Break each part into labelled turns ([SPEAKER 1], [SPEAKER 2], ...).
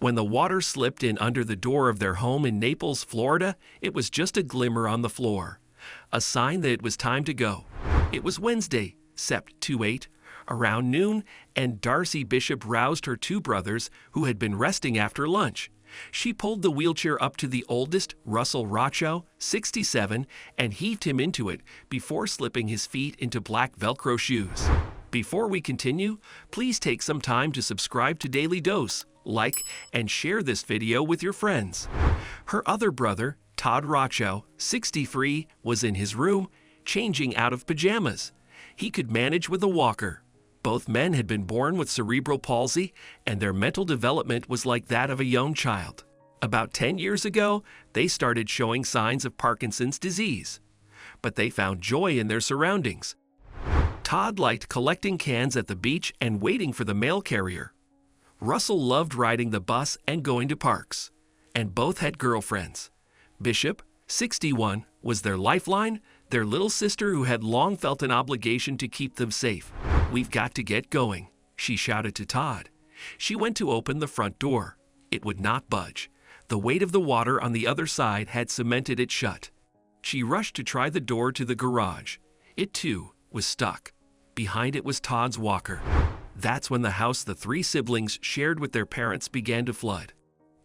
[SPEAKER 1] When the water slipped in under the door of their home in Naples, Florida, it was just a glimmer on the floor, a sign that it was time to go. It was Wednesday, Sept. 28, around noon, and Darcy Bishop roused her two brothers who had been resting after lunch. She pulled the wheelchair up to the oldest, Russell Rocho, 67, and heaved him into it before slipping his feet into black Velcro shoes. Before we continue, please take some time to subscribe to Dailydose, like, and share this video with your friends. Her other brother, Todd Rocho, 63, was in his room, changing out of pajamas. He could manage with a walker. Both men had been born with cerebral palsy, and their mental development was like that of a young child. About 10 years ago, they started showing signs of Parkinson's disease. But they found joy in their surroundings. Todd liked collecting cans at the beach and waiting for the mail carrier. Russell loved riding the bus and going to parks. And both had girlfriends. Bishop, 61, was their lifeline, their little sister who had long felt an obligation to keep them safe. "We've got to get going," she shouted to Todd. She went to open the front door. It would not budge. The weight of the water on the other side had cemented it shut. She rushed to try the door to the garage. It, too, was stuck. Behind it was Todd's walker. That's when the house the three siblings shared with their parents began to flood.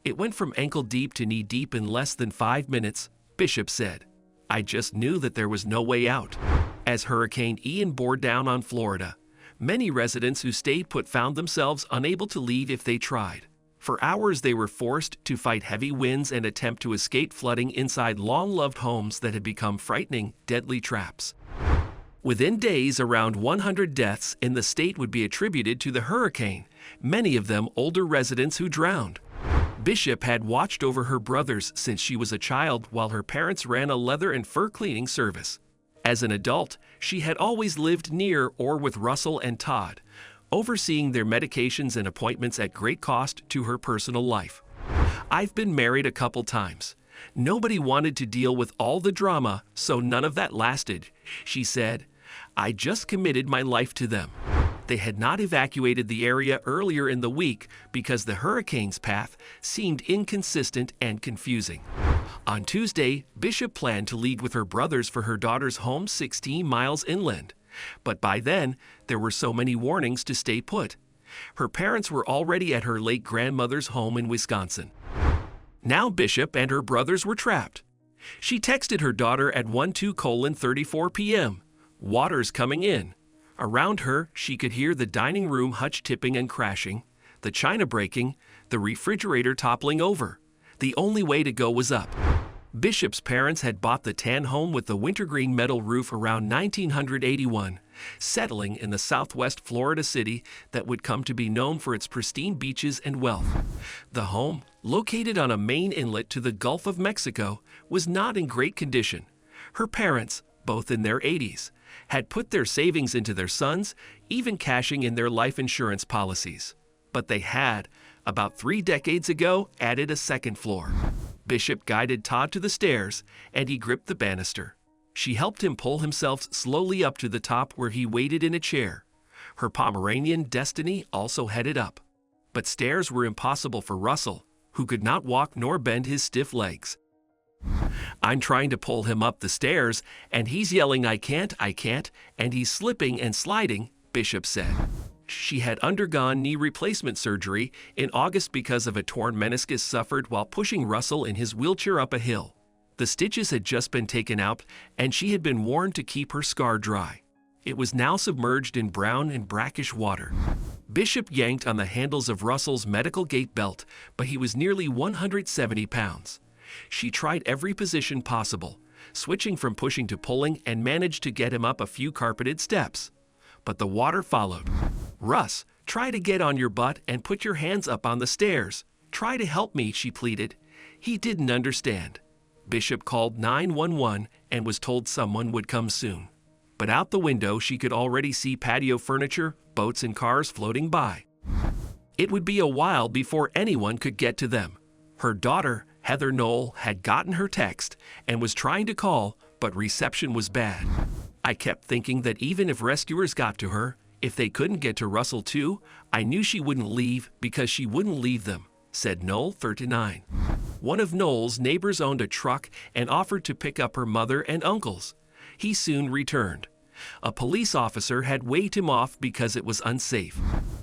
[SPEAKER 1] It went from ankle deep to knee deep in less than 5 minutes, Bishop said. "I just knew that there was no way out." As Hurricane Ian bore down on Florida, many residents who stayed put found themselves unable to leave if they tried. For hours they were forced to fight heavy winds and attempt to escape flooding inside long-loved homes that had become frightening, deadly traps. Within days, around 100 deaths in the state would be attributed to the hurricane, many of them older residents who drowned. Bishop had watched over her brothers since she was a child while her parents ran a leather and fur cleaning service. As an adult, she had always lived near or with Russell and Todd, overseeing their medications and appointments at great cost to her personal life. "I've been married a couple times. Nobody wanted to deal with all the drama, so none of that lasted," she said. "I just committed my life to them." They had not evacuated the area earlier in the week because the hurricane's path seemed inconsistent and confusing. On Tuesday, Bishop planned to leave with her brothers for her daughter's home 16 miles inland. But by then, there were so many warnings to stay put. Her parents were already at her late grandmother's home in Wisconsin. Now Bishop and her brothers were trapped. She texted her daughter at 12:34 p.m. "Water's coming in." Around her, she could hear the dining room hutch tipping and crashing, the china breaking, the refrigerator toppling over. The only way to go was up. Bishop's parents had bought the tan home with the wintergreen metal roof around 1981, settling in the southwest Florida city that would come to be known for its pristine beaches and wealth. The home, located on a main inlet to the Gulf of Mexico, was not in great condition. Her parents, both in their 80s, had put their savings into their sons, even cashing in their life insurance policies. But they had, about 3 decades ago, added a second floor. Bishop guided Todd to the stairs, and he gripped the banister. She helped him pull himself slowly up to the top where he waited in a chair. Her Pomeranian Destiny also headed up. But stairs were impossible for Russell, who could not walk nor bend his stiff legs. "I'm trying to pull him up the stairs, and he's yelling, 'I can't, I can't,' and he's slipping and sliding," Bishop said. She had undergone knee replacement surgery in August because of a torn meniscus suffered while pushing Russell in his wheelchair up a hill. The stitches had just been taken out, and she had been warned to keep her scar dry. It was now submerged in brown and brackish water. Bishop yanked on the handles of Russell's medical gait belt, but he was nearly 170 pounds. She tried every position possible, switching from pushing to pulling, and managed to get him up a few carpeted steps. But the water followed. "Russ, try to get on your butt and put your hands up on the stairs. Try to help me," she pleaded. He didn't understand. Bishop called 911 and was told someone would come soon. But out the window she could already see patio furniture, boats and cars floating by. It would be a while before anyone could get to them. Her daughter, Heather Knoll, had gotten her text and was trying to call, but reception was bad. "I kept thinking that even if rescuers got to her, if they couldn't get to Russell too, I knew she wouldn't leave because she wouldn't leave them. said Noel, 39. One of Noel's neighbors owned a truck and offered to pick up her mother and uncles. He soon returned. A police officer had waved him off because it was unsafe.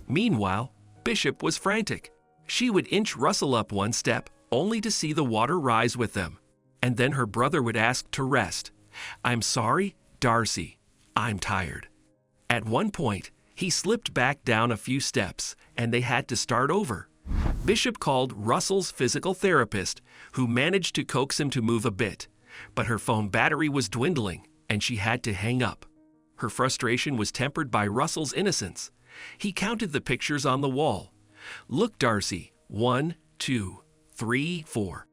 [SPEAKER 1] Meanwhile, Bishop was frantic. She would inch Russell up one step, only to see the water rise with them. And then her brother would ask to rest. "I'm sorry, Darcy. I'm tired." At one point, he slipped back down a few steps, and they had to start over. Bishop called Russell's physical therapist, who managed to coax him to move a bit. But her phone battery was dwindling, and she had to hang up. Her frustration was tempered by Russell's innocence. He counted the pictures on the wall. "Look, Darcy, 1, 2, 3, 4.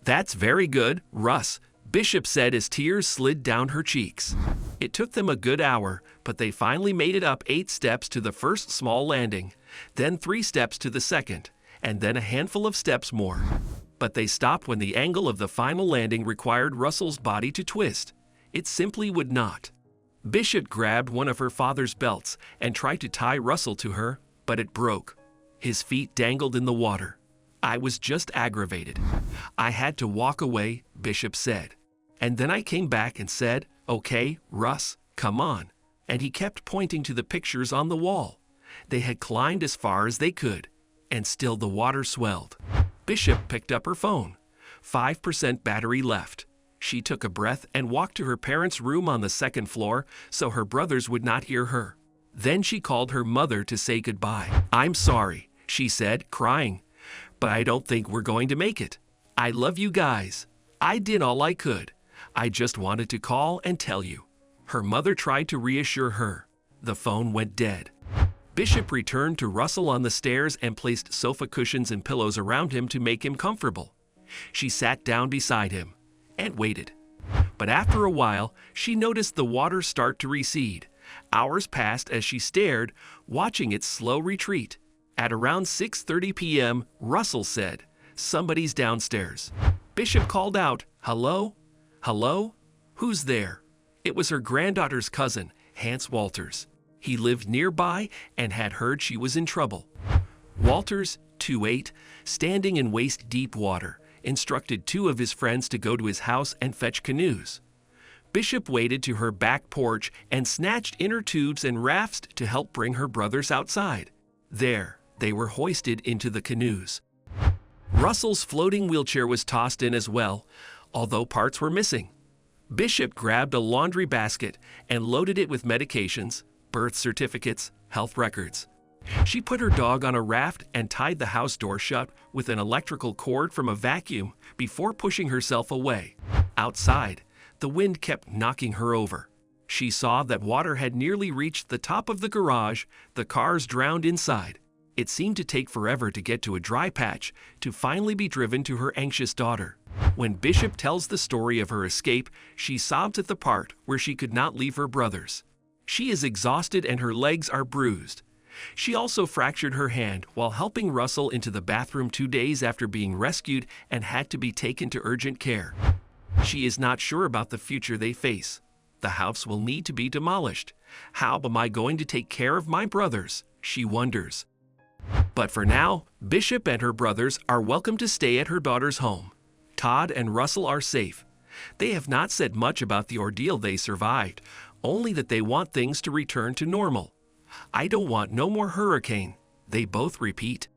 [SPEAKER 1] "That's very good, Russ," Bishop said as tears slid down her cheeks. It took them a good hour, but they finally made it up 8 steps to the first small landing, then 3 steps to the second, and then a handful of steps more. But they stopped when the angle of the final landing required Russell's body to twist. It simply would not. Bishop grabbed one of her father's belts and tried to tie Russell to her, but it broke. His feet dangled in the water. "I was just aggravated. I had to walk away," Bishop said. "And then I came back and said, 'Okay, Russ, come on.' And he kept pointing to the pictures on the wall. They had climbed as far as they could, and still the water swelled." Bishop picked up her phone. 5% battery left. She took a breath and walked to her parents' room on the second floor so her brothers would not hear her. Then she called her mother to say goodbye. "I'm sorry," she said, crying, "but I don't think we're going to make it. I love you guys. I did all I could. I just wanted to call and tell you." Her mother tried to reassure her. The phone went dead. Bishop returned to Russell on the stairs and placed sofa cushions and pillows around him to make him comfortable. She sat down beside him and waited. But after a while, she noticed the water start to recede. Hours passed as she stared, watching its slow retreat. At around 6:30 p.m., Russell said, "Somebody's downstairs." Bishop called out, "Hello? Hello? Who's there?" It was her granddaughter's cousin, Hans Walters. He lived nearby and had heard she was in trouble. Walters, 28, standing in waist-deep water, instructed 2 of his friends to go to his house and fetch canoes. Bishop waded to her back porch and snatched inner tubes and rafts to help bring her brothers outside. There, they were hoisted into the canoes. Russell's floating wheelchair was tossed in as well, although parts were missing. Bishop grabbed a laundry basket and loaded it with medications, birth certificates, health records. She put her dog on a raft and tied the house door shut with an electrical cord from a vacuum before pushing herself away. Outside, the wind kept knocking her over. She saw that water had nearly reached the top of the garage, the cars drowned inside. It seemed to take forever to get to a dry patch to finally be driven to her anxious daughter. When Bishop tells the story of her escape, she sobs at the part where she could not leave her brothers. She is exhausted and her legs are bruised. She also fractured her hand while helping Russell into the bathroom 2 days after being rescued and had to be taken to urgent care. She is not sure about the future they face. The house will need to be demolished. How am I going to take care of my brothers? She wonders. But for now, Bishop and her brothers are welcome to stay at her daughter's home. Todd and Russell are safe. They have not said much about the ordeal they survived, only that they want things to return to normal. "I don't want no more hurricane," they both repeat.